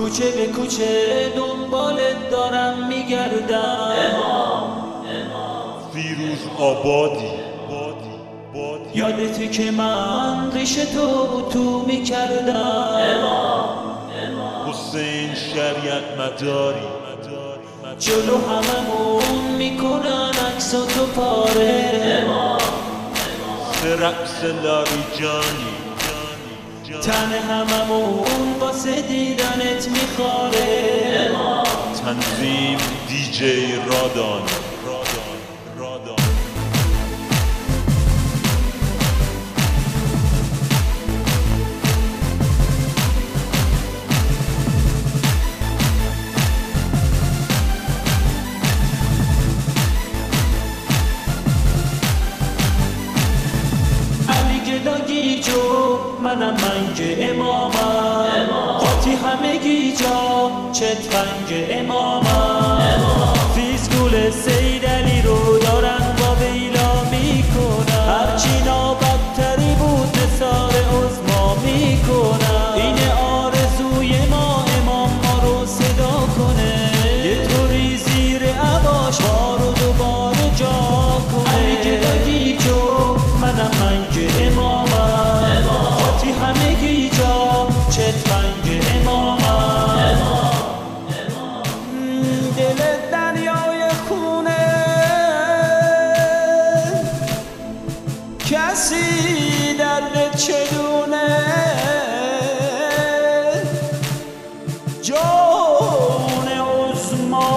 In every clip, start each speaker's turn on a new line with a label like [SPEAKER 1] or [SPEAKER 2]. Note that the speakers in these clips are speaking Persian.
[SPEAKER 1] کوچه به کوچه دنبالت دارم میگردم.
[SPEAKER 2] فیروز آبادی
[SPEAKER 1] یادته که من ریش تو میکردم.
[SPEAKER 2] حسین شریعت مداری
[SPEAKER 1] جلو هممون میکنن عکساتو پاره.
[SPEAKER 2] رقص لاریجانی
[SPEAKER 1] تن هممون واسه دیدنت میخواره.
[SPEAKER 2] تنظیم دیجی رادان
[SPEAKER 1] منم منگ امامم، قاطی همگی جا چتفنگ امامم. فیزگول سید علی رو دارن با ویلا میکنن، هرچی نابدتری بود نثار عظما میکنن. اینه آرزوی ما امام ما رو صدا کنه، یه طوری زیر عباش ما رو دوباره جا کنه. علی گداگی جو منم منگ امامم، همگی جا چتفنگ امامم. دل دریای خونه کسی درد چدونه، جان عظما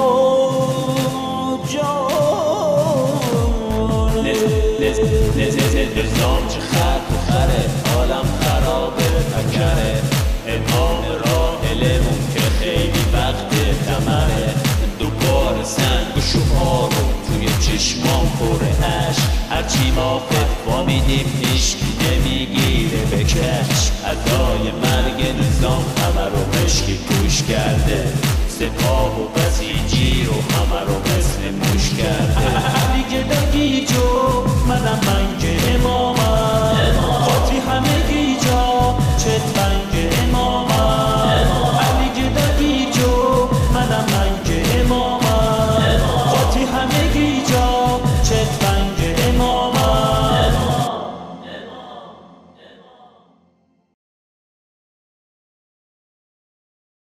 [SPEAKER 1] جان
[SPEAKER 3] نظام چه خر تو خره، عالم خرابه پکره. امام راحلمون که خیلی وقت دمره، دوباره سنگ و شعارو توی چشمام پر عشق. هرچی ما فتوا میدیم هیچکی نمیگیره به کشک. ادای مرگ نظام همه رو مشکی توش کرده، سپاه و بسیجی رو همه رو مثل موش کرده.
[SPEAKER 1] علی گداگی جو منم منگ